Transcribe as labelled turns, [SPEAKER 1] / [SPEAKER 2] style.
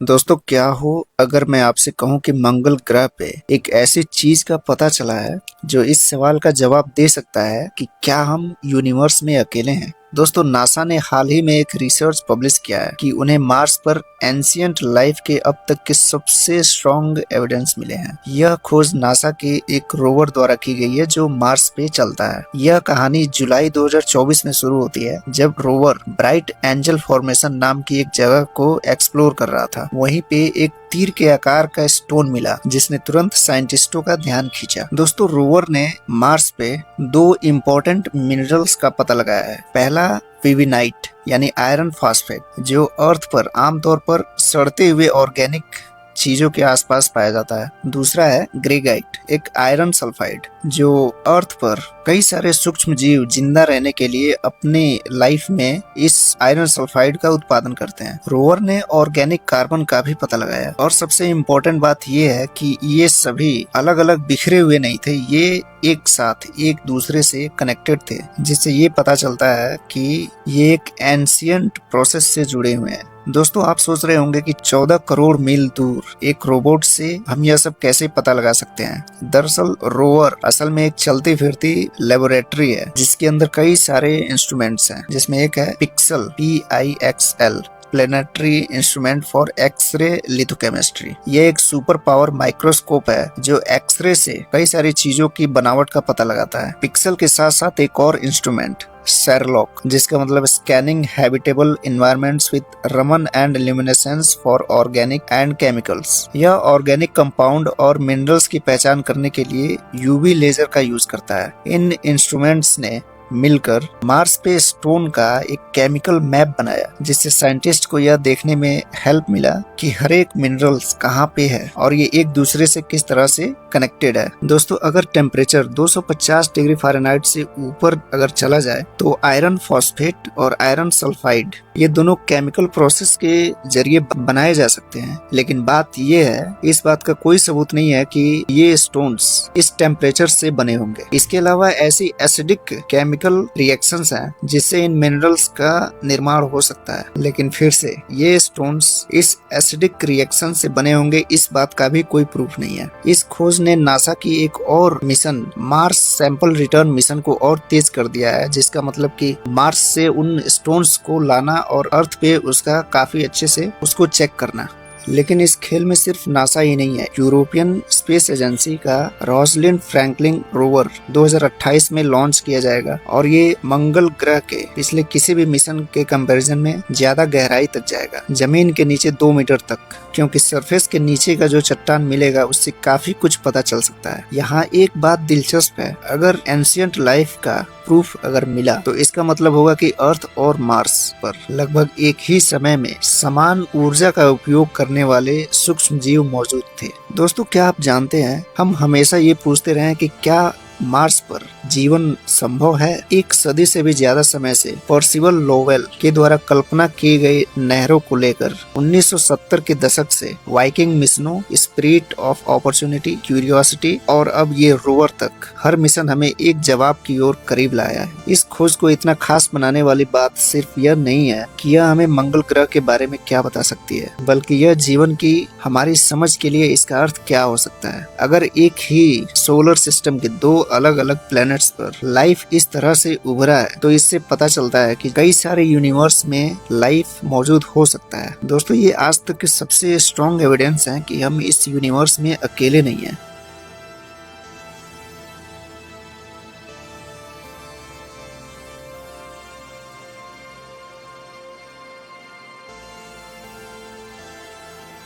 [SPEAKER 1] दोस्तों क्या हो अगर मैं आपसे कहूं कि मंगल ग्रह पे एक ऐसी चीज का पता चला है जो इस सवाल का जवाब दे सकता है कि क्या हम यूनिवर्स में अकेले हैं। दोस्तों नासा ने हाल ही में एक रिसर्च पब्लिश किया है कि उन्हें मार्स पर एंशियंट लाइफ के अब तक के सबसे स्ट्रॉन्ग एविडेंस मिले हैं। यह खोज नासा के एक रोवर द्वारा की गई है जो मार्स पे चलता है। यह कहानी जुलाई 2024 में शुरू होती है जब रोवर ब्राइट एंजल फॉर्मेशन नाम की एक जगह को एक्सप्लोर कर रहा था। वहीं पे एक तीर के आकार का स्टोन मिला जिसने तुरंत साइंटिस्टों का ध्यान खींचा। दोस्तों रोवर ने मार्स पे दो इम्पोर्टेंट मिनरल्स का पता लगाया है। पहला विविनाइट यानी आयरन फॉस्फेट जो अर्थ पर आमतौर पर सड़ते हुए ऑर्गेनिक चीजों के आसपास पाया जाता है। दूसरा है ग्रेगाइट एक आयरन सल्फाइड जो अर्थ पर कई सारे सूक्ष्म जीव जिंदा रहने के लिए अपने लाइफ में इस आयरन सल्फाइड का उत्पादन करते हैं। रोवर ने ऑर्गेनिक कार्बन का भी पता लगाया और सबसे इम्पोर्टेंट बात यह है कि ये सभी अलग अलग बिखरे हुए नहीं थे, ये एक साथ एक दूसरे से कनेक्टेड थे, जिससे ये पता चलता है कि ये एक एंशियंट प्रोसेस से जुड़े हुए हैं। दोस्तों आप सोच रहे होंगे कि 14 करोड़ मील दूर एक रोबोट से हम यह सब कैसे पता लगा सकते हैं। दरअसल रोवर असल में एक चलती फिरती लेबोरेटरी है जिसके अंदर कई सारे इंस्ट्रूमेंट्स हैं, जिसमें एक है PIXL PIXL planetary instrument for X ray lithochemistry. ये एक सुपर पावर माइक्रोस्कोप है जो एक्सरे से कई सारी चीजों की बनावट का पता लगाता है। पिक्सल के साथ साथ एक और इंस्ट्रूमेंट शेरलॉक जिसका मतलब scanning habitable environments with Raman and luminescence for organic and chemicals. यह ऑर्गेनिक कंपाउंड और मिनरल्स की पहचान करने के लिए UV लेजर का यूज करता है। इन इंस्ट्रूमेंट्स ने मिलकर मार्स पे स्टोन का एक केमिकल मैप बनाया जिससे साइंटिस्ट को यह देखने में हेल्प मिला कि हर एक मिनरल्स कहाँ पे है और ये एक दूसरे से किस तरह से कनेक्टेड है। दोस्तों अगर टेम्परेचर 250 डिग्री फ़ारेनहाइट से ऊपर अगर चला जाए तो आयरन फॉस्फेट और आयरन सल्फाइड ये दोनों केमिकल प्रोसेस के जरिए बनाए जा सकते हैं। लेकिन बात ये है, इस बात का कोई सबूत नहीं है कि ये स्टोन्स इस टेम्परेचर से बने होंगे। इसके अलावा ऐसी एसिडिक केमिकल रिएक्शंस हैं जिससे इन मिनरल्स का निर्माण हो सकता है, लेकिन फिर से ये स्टोन्स इस एसिडिक रिएक्शन से बने होंगे इस बात का भी कोई प्रूफ नहीं है। इस खोज ने नासा की एक और mission Mars sample return mission को और तेज कर दिया है, जिसका मतलब कि मार्स से उन स्टोन्स को लाना और अर्थ पे उसका काफी अच्छे से उसको चेक करना। लेकिन इस खेल में सिर्फ नासा ही नहीं है। यूरोपियन स्पेस एजेंसी का रोसलिंड फ्रैंकलिन रोवर 2028 में लॉन्च किया जाएगा और ये मंगल ग्रह के पिछले किसी भी मिशन के कंपैरिजन में ज्यादा गहराई तक जाएगा, जमीन के नीचे 2 मीटर तक, क्योंकि सरफेस के नीचे का जो चट्टान मिलेगा उससे काफी कुछ पता चल सकता है। यहाँ एक बात दिलचस्प है, अगर एंशियंट लाइफ का प्रूफ अगर मिला तो इसका मतलब होगा कि अर्थ और मार्स पर लगभग एक ही समय में समान ऊर्जा का उपयोग करने वाले सूक्ष्म जीव मौजूद थे। दोस्तों क्या आप जानते हैं, हम हमेशा ये पूछते रहे कि क्या मार्स पर जीवन संभव है। एक सदी से भी ज्यादा समय से पर्सिवल लोवेल के द्वारा कल्पना की गई नहरों को लेकर 1970 के दशक से वाइकिंग मिशनों, स्पिरिट ऑफ अपॉर्चुनिटी, क्यूरियोसिटी और अब ये रोवर तक हर मिशन हमें एक जवाब की ओर करीब लाया है। इस खोज को इतना खास बनाने वाली बात सिर्फ यह नहीं है कि यह हमें मंगल ग्रह के बारे में क्या बता सकती है, बल्कि यह जीवन की हमारी समझ के लिए इसका अर्थ क्या हो सकता है। अगर एक ही सोलर सिस्टम के दो अलग अलग प्लैनेट्स पर लाइफ इस तरह से उभरा है तो इससे पता चलता है कि कई सारे यूनिवर्स में लाइफ मौजूद हो सकता है। दोस्तों ये आज तक के सबसे स्ट्रॉन्ग एविडेंस है कि हम इस यूनिवर्स में अकेले नहीं हैं।